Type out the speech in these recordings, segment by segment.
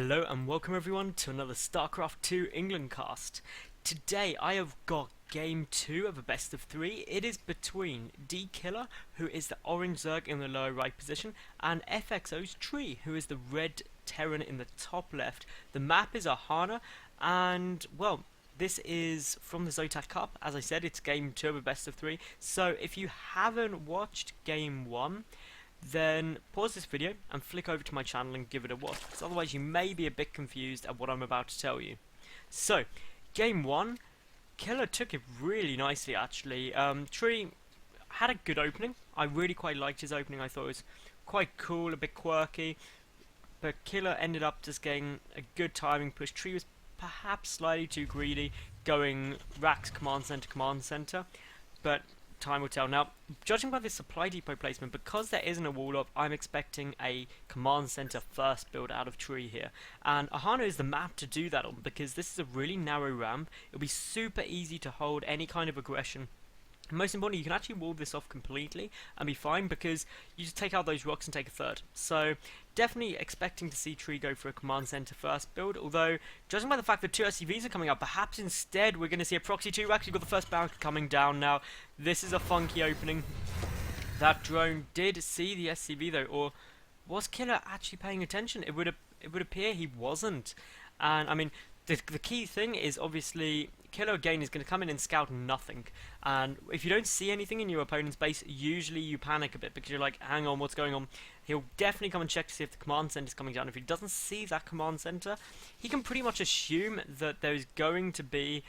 Hello and welcome everyone to another StarCraft 2 England cast. Today I have got game 2 of a best of 3. It is between dKiLLeR, who is the orange Zerg in the lower right position, and FXOTree, who is the red Terran in the top left. The map is Ahana, and well, this is from the Zotac Cup. As I said, it's game 2 of a best of 3. So if you haven't watched game 1, then pause this video and flick over to my channel and give it a watch, because otherwise you may be a bit confused at what I'm about to tell you. So, game 1, dKiLLeR took it really nicely actually. Tree had a good opening. I really quite liked his opening. I thought it was quite cool, a bit quirky, but dKiLLeR ended up just getting a good timing push. Tree was perhaps slightly too greedy, going Rax command center, but time will tell. Now, judging by this supply depot placement, because there isn't a wall up, I'm expecting a command center first build out of Tree here. And Ahana is the map to do that on, because this is a really narrow ramp. It'll be super easy to hold any kind of aggression. Most importantly, you can actually wall this off completely and be fine, because you just take out those rocks and take a third. So definitely expecting to see Tree go for a command center first build, although judging by the fact that 2 SCVs are coming out, perhaps instead we're going to see a proxy 2 rack. You've got the first barrack coming down now. This is a funky opening. That drone did see the SCV though, or was dKiLLeR actually paying attention? It would appear he wasn't. And I mean, the key thing is obviously dKiLLeR again is going to come in and scout nothing, and if you don't see anything in your opponent's base, usually you panic a bit because you're like, hang on, what's going on? He'll definitely come and check to see if the command center is coming down. If he doesn't see that command center, he can pretty much assume that there's going to be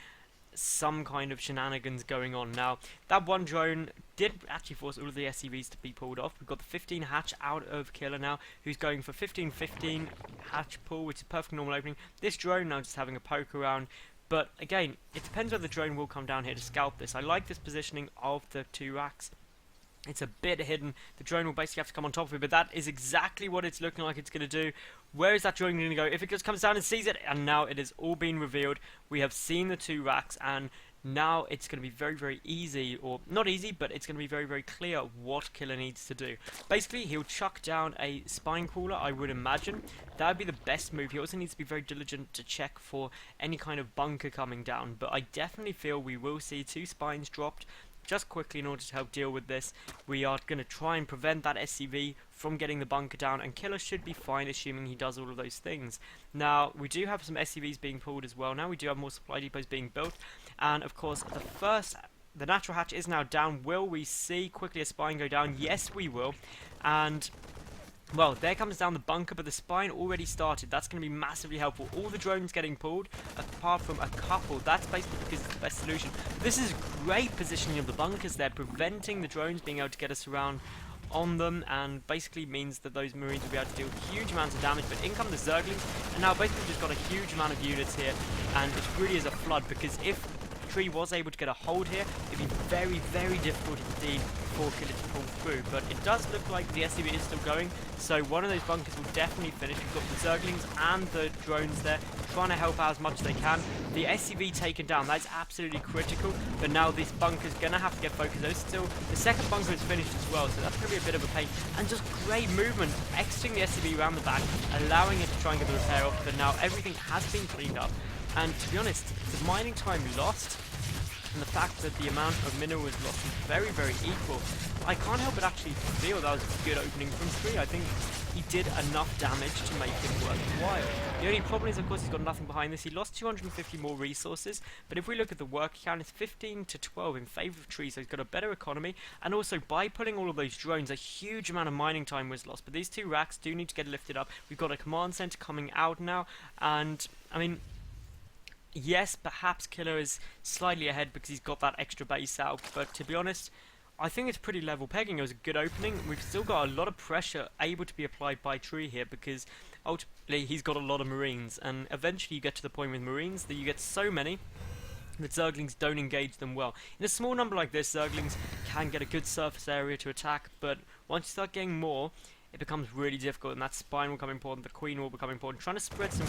some kind of shenanigans going on. Now, that one drone did actually force all of the SCVs to be pulled off. We've got the 15 hatch out of dKiLLeR now, who's going for 15-15 hatch pull, which is perfect normal opening. This drone now just having a poke around. But again, it depends whether the drone will come down here to scalp this. I like this positioning of the 2 racks. It's a bit hidden. The drone will basically have to come on top of it, but that is exactly what it's looking like it's going to do. Where is that drone going to go? If it just comes down and sees it, and now it has all been revealed. We have seen the 2 racks, and now it's going to be very, very easy, or not easy, but it's going to be very, very clear what dKiLLeR needs to do. Basically, he'll chuck down a spine crawler, I would imagine. That would be the best move. He also needs to be very diligent to check for any kind of bunker coming down, but I definitely feel we will see 2 spines dropped just quickly in order to help deal with this. We are going to try and prevent that SCV from getting the bunker down, and dKiLLeR should be fine, assuming he does all of those things. Now, we do have some SCVs being pulled as well. Now we do have more supply depots being built, and of course, the natural hatch is now down. Will we see quickly a spine go down? Yes, we will. And well, there comes down the bunker, but the spine already started. That's going to be massively helpful. All the drones getting pulled, apart from a couple. That's basically because it's the best solution. This is great positioning of the bunkers there, preventing the drones being able to get us around on them, and basically means that those marines will be able to deal huge amounts of damage. But in come the Zerglings, and now basically just got a huge amount of units here, and it really is a flood, because if Tree was able to get a hold here, it'd be very, very difficult indeed for dKiLLeR to pull through. But it does look like the SCV is still going, so one of those bunkers will definitely finish. We've got the Zerglings and the drones there trying to help out as much as they can. The SCV taken down, that's absolutely critical, but now this bunker's going to have to get focused. There's still, the second bunker is finished as well, so that's going to be a bit of a pain. And just great movement, exiting the SCV around the back, allowing it to try and get the repair off, but now everything has been cleaned up. And to be honest, the mining time lost, and the fact that the amount of mineral was lost is very, very equal. I can't help but actually feel that was a good opening from Tree. I think he did enough damage to make it worthwhile. The only problem is, of course, he's got nothing behind this. He lost 250 more resources, but if we look at the work count, it's 15 to 12 in favour of Tree, so he's got a better economy. And also, by pulling all of those drones, a huge amount of mining time was lost. But these 2 racks do need to get lifted up. We've got a command center coming out now, and I mean, yes, perhaps dKiLLeR is slightly ahead because he's got that extra base out, but to be honest, I think it's pretty level pegging. It was a good opening. We've still got a lot of pressure able to be applied by Tree here, because ultimately he's got a lot of marines, and eventually you get to the point with marines that you get so many that Zerglings don't engage them well. In a small number like this, Zerglings can get a good surface area to attack, but once you start getting more, it becomes really difficult, and that spine will become important, the queen will become important. Trying to spread some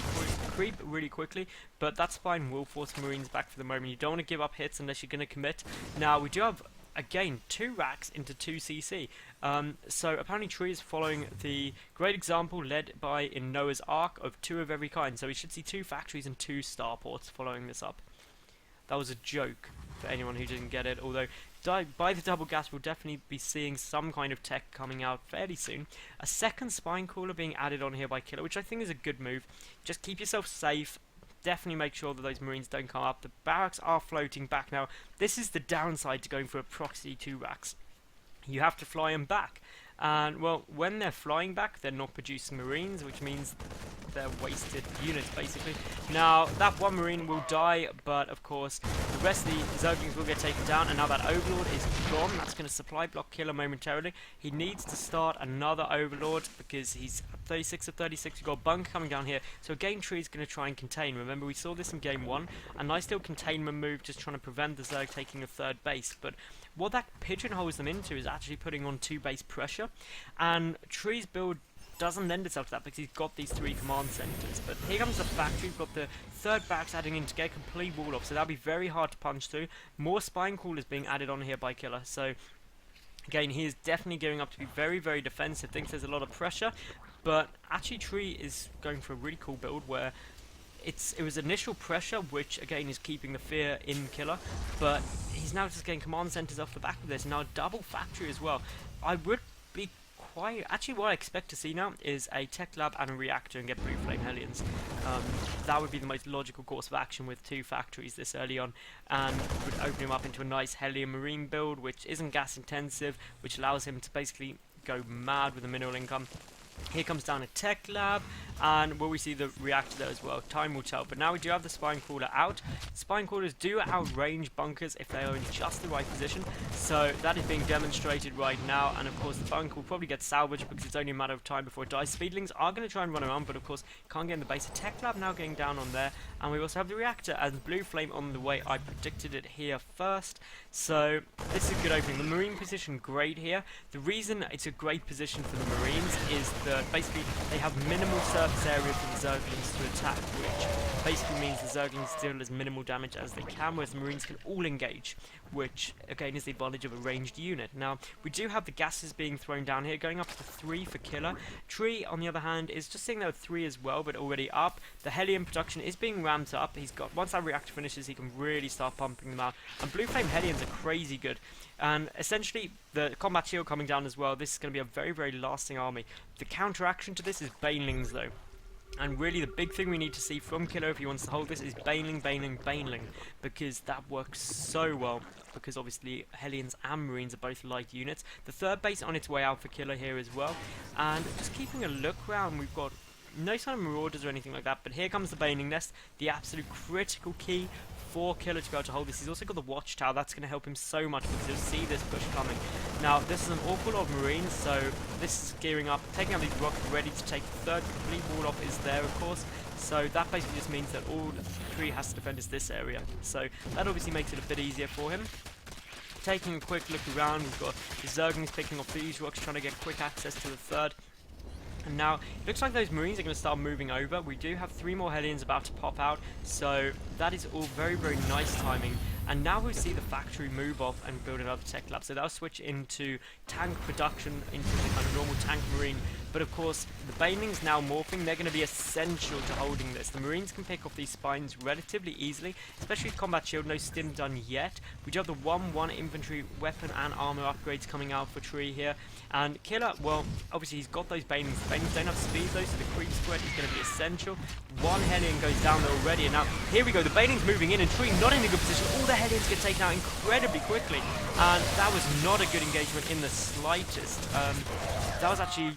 creep really quickly, but that spine will force marines back for the moment. You don't want to give up hits unless you're going to commit. Now, we do have again, 2 racks into 2 CC. So apparently Tree is following the great example led by in Noah's Ark of 2 of every kind. So we should see 2 factories and 2 starports following this up. That was a joke for anyone who didn't get it, although by the double gas we'll definitely be seeing some kind of tech coming out fairly soon. A second spine cooler being added on here by dKiLLeR, which I think is a good move. Just keep yourself safe. Definitely make sure that those marines don't come up. The barracks are floating back now. This is the downside to going for a proxy 2 racks. You have to fly them back. And, well, when they're flying back, they're not producing marines, which means they're wasted units, basically. Now, that one marine will die, but, of course, the rest of the Zerglings will get taken down, and now that Overlord is gone. That's going to supply block dKiLLeR momentarily. He needs to start another Overlord, because he's at 36 of 36. We've got a bunker coming down here, so Game Tree is going to try and contain. Remember, we saw this in Game 1, a nice little containment move, just trying to prevent the Zerg taking a 3rd base, but what that pigeonholes them into is actually putting on 2 base pressure, and Tree's build doesn't lend itself to that because he's got these 3 command centers. But here comes the factory. We've got the 3rd barracks adding in to get a complete wall off, so that'll be very hard to punch through. More spine crawlers being added on here by dKiLLeR, so again, he is definitely gearing up to be very, very defensive. Thinks there's a lot of pressure, but actually Tree is going for a really cool build where it was initial pressure, which again is keeping the fear in dKiLLeR, but he's now just getting command centers off the back of this. Now double factory as well. I would be quite... Actually, what I expect to see now is a tech lab and a reactor and get blue flame Hellions. That would be the most logical course of action with 2 factories this early on, and would open him up into a nice Hellion Marine build, which isn't gas intensive, which allows him to basically go mad with the mineral income. Here comes down a tech lab, and will we see the reactor there as well? Time will tell. But now we do have the spine crawler out. Spine crawlers do outrange bunkers if they are in just the right position, so that is being demonstrated right now. And of course the bunker will probably get salvaged because it's only a matter of time before it dies. Speedlings are going to try and run around, but of course can't get in the base. A tech lab now getting down on there, and we also have the reactor and blue flame on the way. I predicted it here first, so this is a good opening. The marine position great here. The reason it's a great position for the marines is that basically they have minimal surface area for the Zerglings to attack, which basically means the Zerglings deal as minimal damage as they can, whereas the marines can all engage, which again is the advantage of a ranged unit. Now we do have the gases being thrown down here, going up to 3 for dKiLLeR. Tree on the other hand is just sitting there with 3 as well, but already up. The Hellion production is being ramped up. He's got, once that reactor finishes, he can really start pumping them out, and blue flame Hellions are crazy good. And essentially the combat shield coming down as well. This is going to be a very, very lasting army. The counteraction to this is banelings though. And really the big thing we need to see from dKiLLeR if he wants to hold this is baneling, because that works so well, because obviously Hellions and Marines are both light units. The 3rd base on its way out for dKiLLeR here as well, and just keeping a look around, we've got no sign of marauders or anything like that, but here comes the baneling nest, the absolute critical key for dKiLLeR to be able to hold this. He's also got the watchtower. That's going to help him so much because he'll see this push coming. Now this is an awful lot of marines, so this is gearing up, taking out these rockets, ready to take the 3rd complete wall off is there of course, so that basically just means that all Tree has to defend is this area, so that obviously makes it a bit easier for him. Taking a quick look around, we've got the Zerglings picking off these rocks, trying to get quick access to the 3rd. And now, it looks like those marines are going to start moving over. We do have 3 more Hellions about to pop out, so that is all very, very nice timing. And now we see the factory move off and build another tech lab. So they'll switch into tank production, into the kind of normal tank marine. But of course, the banelings now morphing, they're going to be essential to holding this. The marines can pick off these spines relatively easily, especially with combat shield, no stim done yet. We do have the 1-1 infantry weapon and armor upgrades coming out for Tree here. And dKiLLeR, well, obviously he's got those banelings. The banelings don't have speed though, so the creep spread is going to be essential. 1 Hellion goes down there already, and now here we go. The banelings moving in, and Tree not in a good position. All the Hellions get taken out incredibly quickly, and that was not a good engagement in the slightest. That was actually,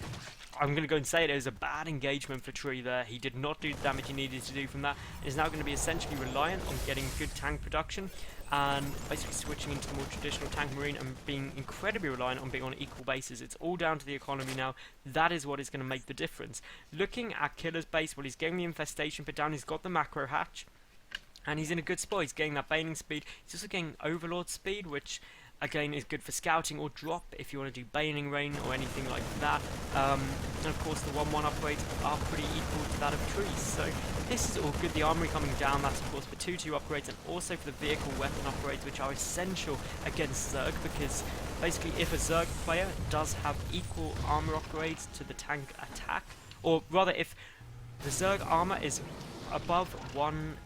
I'm going to go and say it was a bad engagement for Tree there. He did not do the damage he needed to do from that. It is now going to be essentially reliant on getting good tank production and basically switching into the more traditional tank marine and being incredibly reliant on being on equal bases. It's all down to the economy now. That is what is going to make the difference. Looking at dKiLLeR's base, well, he's getting the infestation put down. He's got the macro hatch, and he's in a good spot. He's getting that baneling speed. He's also getting overlord speed, which again, is good for scouting or drop if you want to do Baning Rain or anything like that. And of course the 1-1 upgrades are pretty equal to that of trees, so this is all good. The armory coming down, that's of course for 2-2 upgrades, and also for the vehicle weapon upgrades, which are essential against Zerg, because basically if a Zerg player does have equal armor upgrades to the tank attack, or rather if the Zerg armor is above 1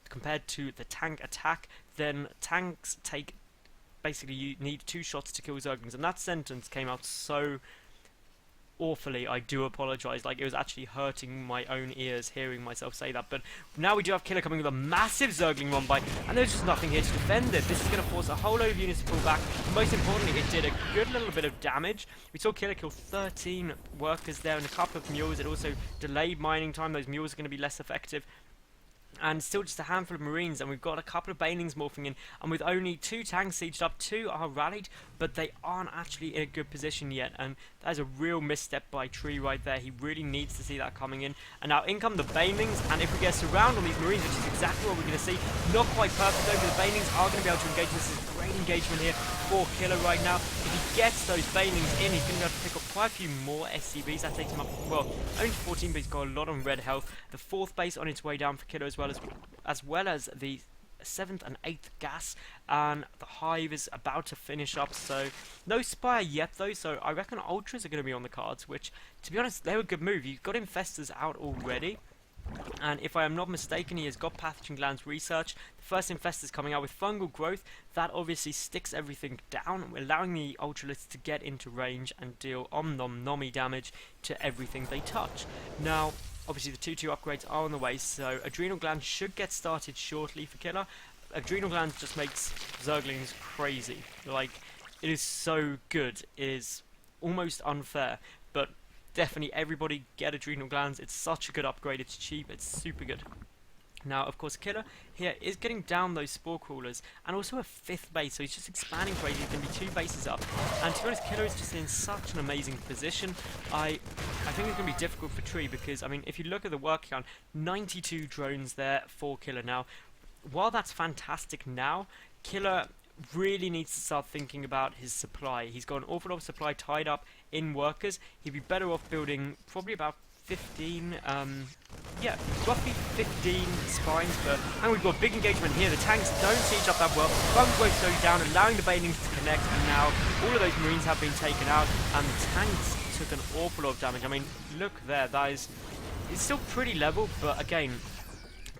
compared to the tank attack, then tanks take, basically you need 2 shots to kill Zerglings, and that sentence came out so awfully, I do apologise, like it was actually hurting my own ears hearing myself say that. But now we do have killer coming with a massive Zergling run by, and there's just nothing here to defend it. This is going to force a whole load of units to pull back. Most importantly, it did a good little bit of damage. We saw killer kill 13 workers there and a couple of mules. It also delayed mining time. Those mules are going to be less effective. And still just a handful of marines, and we've got a couple of banelings morphing in, and with only 2 tanks sieged up, 2 are rallied, but they aren't actually in a good position yet, and that is a real misstep by Tree right there. He really needs to see that coming in. And now in come the banelings, and if we get a surround on these marines, which is exactly what we're going to see, not quite perfect though, but the banelings are going to be able to engage. This is great engagement here for killer right now. If he gets those banelings in, he's going to be able to pick up quite a few more SCBs. That takes him up, well, only 14, but he's got a lot on red health. The 4th base on its way down for killer, as well as the 7th and 8th gas, and the hive is about to finish up, so no spire yet though, so I reckon ultras are going to be on the cards, which to be honest they're a good move. You've got infestors out already, and if I am not mistaken, he has got pathogen glands research. The first infestors coming out with fungal growth, that obviously sticks everything down, allowing the ultralists to get into range and deal nommy damage to everything they touch. Now obviously the 2-2 upgrades are on the way, so adrenal glands should get started shortly for killer. Adrenal glands just makes Zerglings crazy. Like, it is so good, it is almost unfair, but definitely everybody get adrenal glands. It's such a good upgrade, it's cheap, it's super good. Now, of course, killer here is getting down those spore crawlers, and also a 5th base, so he's just expanding crazy. He's going to be 2 bases up, and to be honest, killer is just in such an amazing position. I think it's going to be difficult for Tree, because, I mean, if you look at the work count, 92 drones there for killer now. While that's fantastic now, killer really needs to start thinking about his supply. He's got an awful lot of supply tied up in workers. He'd be better off building probably about 15, yeah, roughly 15 spines, but and we've got big engagement here. The tanks don't siege up that well. Fungal growth slowing down, allowing the banelings to connect, and now all of those marines have been taken out, and the tanks took an awful lot of damage. I mean, look there, that is, it's still pretty level, but again,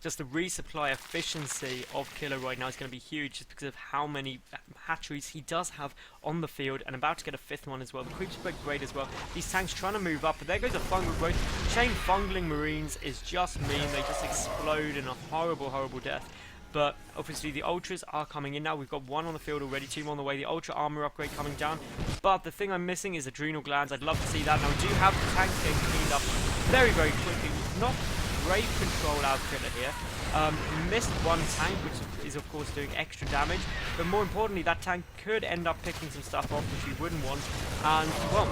just the resupply efficiency of killer right now is going to be huge, just because of how many hatcheries he does have on the field, and about to get a 5th one as well. The creep spread great as well. These tanks trying to move up, but there goes a fungal growth. Chain fungling marines is just mean. They just explode in a horrible, horrible death. But obviously the ultras are coming in now. We've got 1 on the field already, 2 more on the way. The ultra armor upgrade coming down. But the thing I'm missing is adrenal glands. I'd love to see that. Now we do have the tanks getting cleaned up very, very quickly. Not great control out killer here. He missed 1 tank, which is of course doing extra damage, but more importantly that tank could end up picking some stuff off which we wouldn't want, and well,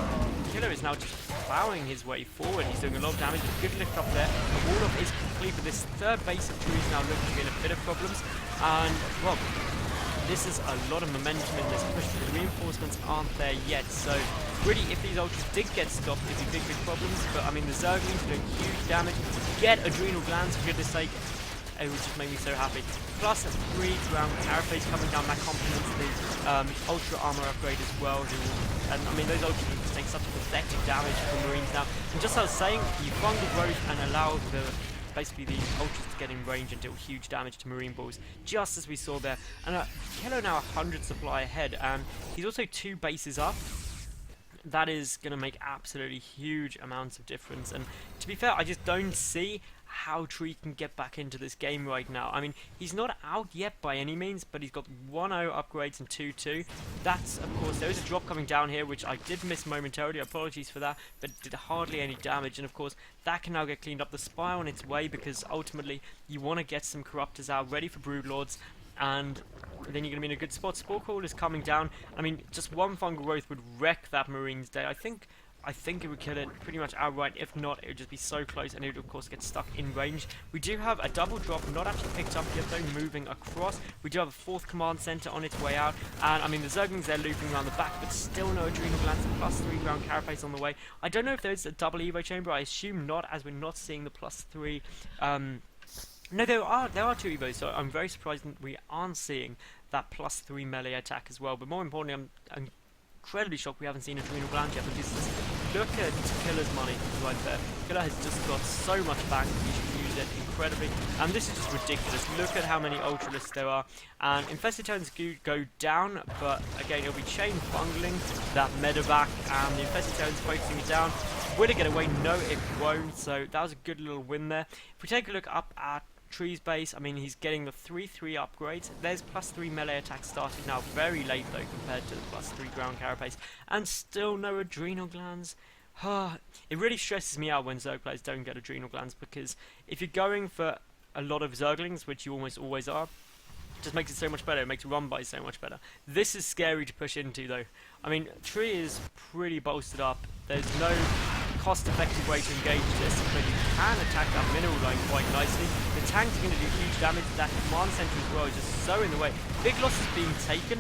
killer is now just plowing his way forward. He's doing a lot of damage, a good lift up there. The wall up is complete, but this 3rd base of Tree is now looking in a bit of problems, and well, this is a lot of momentum in this push, but the reinforcements aren't there yet, so really if these ultras did get stopped it'd be big problems. But I mean the Zerglings are doing huge damage. Get adrenal glands for goodness sake. It would just make me so happy. Plus a 3 round carapace coming down, that complements the ultra armor upgrade as well. And I mean those ultras just take such pathetic damage from marines now. And just as I was saying, you fungal growth and allow the basically the ultras to get in range and deal huge damage to marine balls, just as we saw there. And killer now 100 supply ahead, and he's also 2 bases up. That is going to make absolutely huge amounts of difference, and to be fair, I just don't see how Tree can get back into this game right now. I mean, he's not out yet by any means, but he's got 1-0 upgrades and 2-2. That's, of course, there is a drop coming down here, which I did miss momentarily. Apologies for that, but did hardly any damage. And of course, that can now get cleaned up. The spy on its way, because ultimately you want to get some corruptors out ready for broodlords, and then you're going to be in a good spot. Spore Call is coming down. I mean, just 1 fungal growth would wreck that marine's day. I think I think it would kill it pretty much outright. If not, it would just be so close, and it would of course get stuck in range. We do have a double drop, not actually picked up yet though, moving across. We do have a fourth command center on its way out, and I mean the Zerglings, they're looping around the back, but still no adrenal glands. +3 ground carapace on the way. I don't know if there's a double evo chamber. I assume not, as we're not seeing the +3. No, there are 2 evos, so I'm very surprised that we aren't seeing that +3 melee attack as well. But more importantly, I'm incredibly shocked we haven't seen adrenal glands yet, because look at dKiLLeR's money right there. dKiLLeR has just got so much bank, he should use it incredibly, and this is just ridiculous. Look at how many ultralists there are, and infested totems go down, but again it'll be chain bungling that medevac, and the infested totems focusing it down. Will it get away? No, it won't. So that was a good little win there. If we take a look up at Tree's base, I mean, he's getting the 3-3 upgrades. There's +3 melee attack started now, very late though compared to the +3 ground carapace, and still no adrenal glands. It really stresses me out when Zerg players don't get adrenal glands, because if you're going for a lot of Zerglings, which you almost always are, it just makes it so much better. It makes run by so much better. This is scary to push into though. I mean, Tree is pretty bolstered up. There's no cost-effective way to engage this, but you can attack that mineral line quite nicely. The tanks are going to do huge damage. That command center as well is just so in the way. Big losses being taken,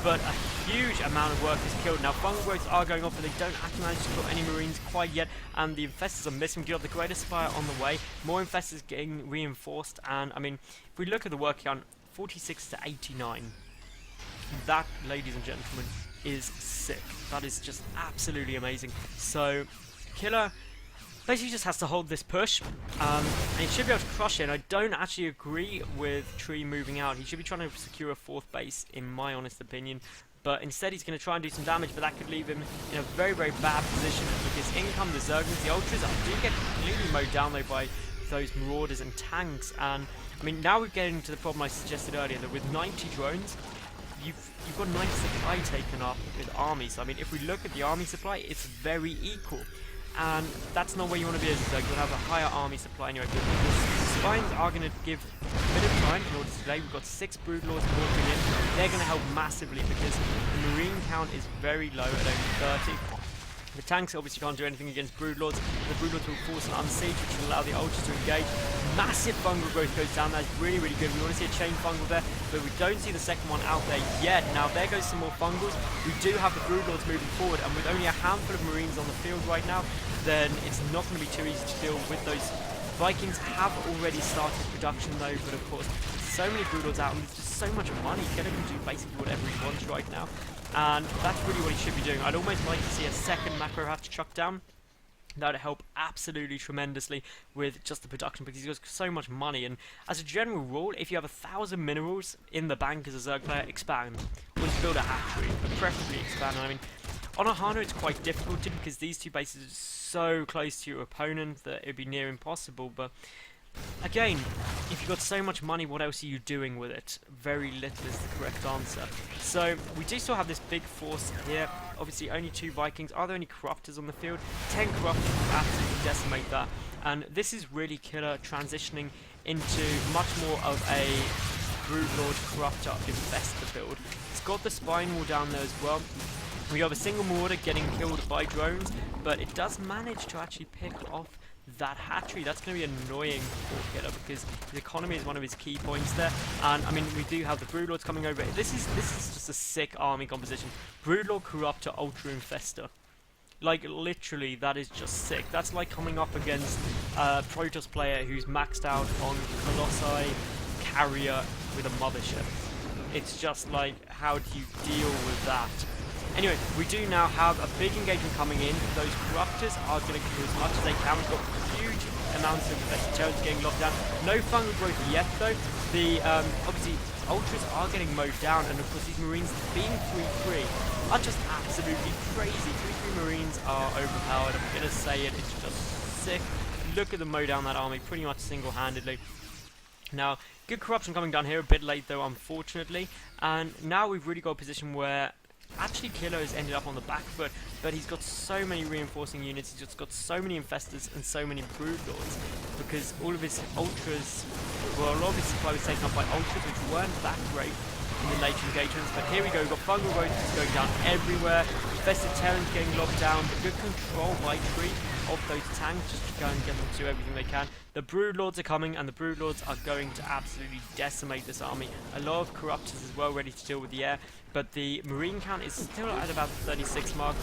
but a huge amount of work is killed. Now fungal growths are going off, but they don't actually manage to kill any marines quite yet, and the infestors are missing. We do have the greater spire on the way, more infestors getting reinforced, and I mean, if we look at the work count, 46 to 89, that, ladies and gentlemen, is sick. That is just absolutely amazing. So dKiLLeR basically just has to hold this push, and he should be able to crush it. And I don't actually agree with Tree moving out. He should be trying to secure a 4th base, in my honest opinion, but instead he's going to try and do some damage, but that could leave him in a very, very bad position, because in come the Zerglings. The ultras do get completely mowed down though by those marauders and tanks, and I mean, now we're getting to the problem I suggested earlier, that with 90 drones, you've got 90 supply taken up with armies. I mean, if we look at the army supply, it's very equal, and that's not where you want to be as a Zerg. You'll have a higher army supply in your equipment. The spines are going to give a bit of time in order to delay. We've got 6 broodlords walking in. They're going to help massively, because the marine count is very low at only 30. The tanks obviously can't do anything against broodlords. The broodlords will force an unsiege, which will allow the ultras to engage. Massive fungal growth goes down. That's really, really good. We want to see a chain fungal there, but we don't see the second one out there yet. Now there goes some more fungals. We do have the broodlords moving forward, and with only a handful of marines on the field right now, then it's not going to be too easy to deal with those. Vikings have already started production though, but of course, so many broodlords out, and there's just so much money. dKiLLeR can do basically whatever he wants right now, and that's really what he should be doing. I'd almost like to see a second macro hatch chuck down. That would help absolutely tremendously with just the production, because he's got so much money. And as a general rule, if you have 1,000 minerals in the bank as a Zerg player, expand. Or just build a hatchery, but preferably expand. I mean, on Ahana it's quite difficult to, because these 2 bases are so close to your opponent that it would be near impossible, but again, if you've got so much money, what else are you doing with it? Very little is the correct answer. So we do still have this big force here. Obviously only 2 Vikings. Are there any corruptors on the field? 10 corruptors will absolutely decimate that. And this is really dKiLLeR transitioning into much more of a broodlord corruptor infestor build. It's got the spine wall down there as well. We have a single marauder getting killed by drones, but it does manage to actually pick off that hatchery. That's going to be annoying for dKiLLeR, because his economy is one of his key points there. And I mean, we do have the broodlords coming over. This is just a sick army composition. Broodlord, corruptor, ultra infestor. Like literally, that is just sick. That's like coming up against a Protoss player who's maxed out on Colossi carrier with a mothership. It's just like, how do you deal with that? Anyway, we do now have a big engagement coming in. Those corruptors are going to kill as much as they can. We've got huge amounts of infested territories getting locked down. No fungal growth yet though. The obviously ultras are getting mowed down, and of course these marines being 3-3 are just absolutely crazy. 3-3 marines are overpowered. I'm going to say it. It's just sick. Look at them mow down that army pretty much single-handedly. Now, good corruption coming down here, a bit late though, unfortunately. And now we've really got a position where actually dKiLLeR has ended up on the back foot, but he's got so many reinforcing units, he's just got so many infestors and so many broodlords, because all of his ultras, well, a lot of his supply was taken up by ultras, which weren't that great in the later engagements. But here we go, we've got fungal growth just going down everywhere. Infested Terrans getting locked down, but good control by Tree of those tanks, just to go and get them to do everything they can. The Broodlords are coming, and the Broodlords are going to absolutely decimate this army. A lot of Corruptors as well, ready to deal with the air, but the Marine count is still at about the 36 mark.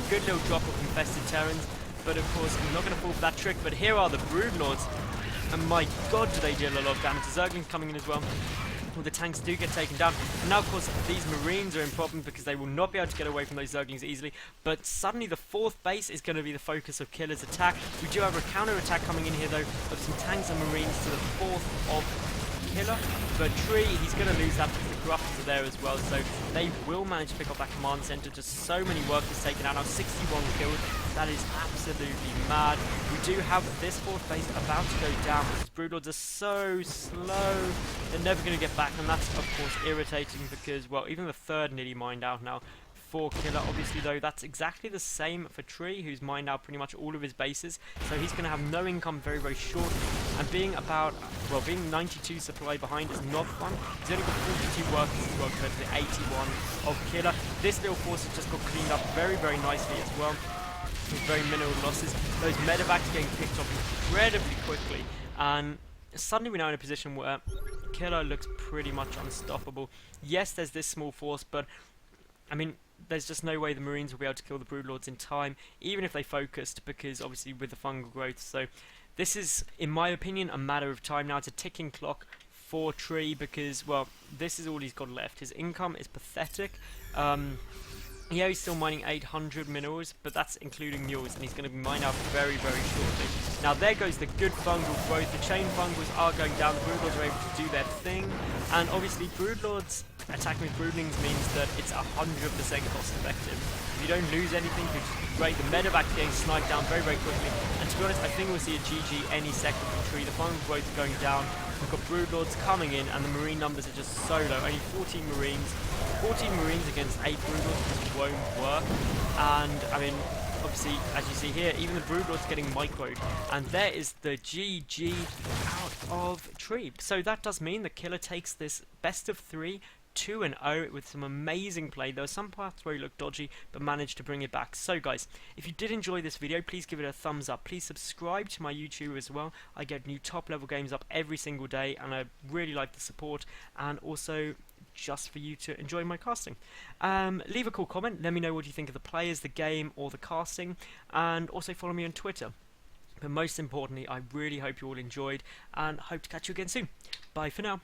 Good little drop of Infested Terrans, but of course, I'm not going to fall for that trick, but here are the Broodlords, and my god, do they deal a lot of damage. The Zerglings coming in as well. Well, the tanks do get taken down, and now of course these Marines are in problem because they will not be able to get away from those Zerglings easily, but suddenly the 4th base is going to be the focus of Killer's attack. We do have a counter attack coming in here though of some tanks and Marines to the 4th of Killer, but Tree, he's going to lose that because the Corruptors are there as well, so they will manage to pick up that command center. Just so many workers taken out now, 61 killed. That is absolutely mad. We do have this 4th base about to go down because Broodlords are so slow. They're never going to get back, and that's of course irritating because, well, even the 3rd nearly mined out now for Killer. Obviously though, that's exactly the same for Tree, who's mined out pretty much all of his bases, so he's going to have no income very, very shortly, and being about, well, being 92 supply behind is not fun. He's only got 42 workers as well compared to the 81 of Killer. This little force has just got cleaned up very, very nicely as well, with very minimal losses. Those medevacs getting picked up incredibly quickly, and suddenly we're now in a position where Killer looks pretty much unstoppable. Yes, there's this small force, but I mean, there's just no way the Marines will be able to kill the Broodlords in time, even if they focused, because obviously with the fungal growth. So this is, in my opinion, a matter of time now. It's a ticking clock for Tree because, well, this is all he's got left. His income is pathetic. Yeah, he's still mining 800 minerals, but that's including mules, and he's going to be mined out very, very shortly. Now there goes the good fungal growth. The chain fungals are going down. The Broodlords are able to do their thing, and obviously Broodlords attacking with Broodlings means that it's 100% cost effective. If you don't lose anything, which is great. The medevac getting sniped down very, very quickly, and to be honest, I think we'll see a GG any second from Tree. The fungal growth is going down. We've got Broodlords coming in, and the Marine numbers are just so low. Only 14 Marines. 14 Marines against 8 Broodlords just won't work. And, I mean, obviously, as you see here, even the Broodlords getting microed. And there is the GG out of Tree. So that does mean the Killer takes this best of 3, 2-0 with some amazing play. There were some parts where he looked dodgy, but managed to bring it back. So guys, if you did enjoy this video, please give it a thumbs up. Please subscribe to my YouTube as well. I get new top level games up every single day, and I really like the support, and also just for you to enjoy my casting. Leave a cool comment, let me know what you think of the players, the game, or the casting, and also follow me on Twitter. But most importantly, I really hope you all enjoyed, and hope to catch you again soon. Bye for now.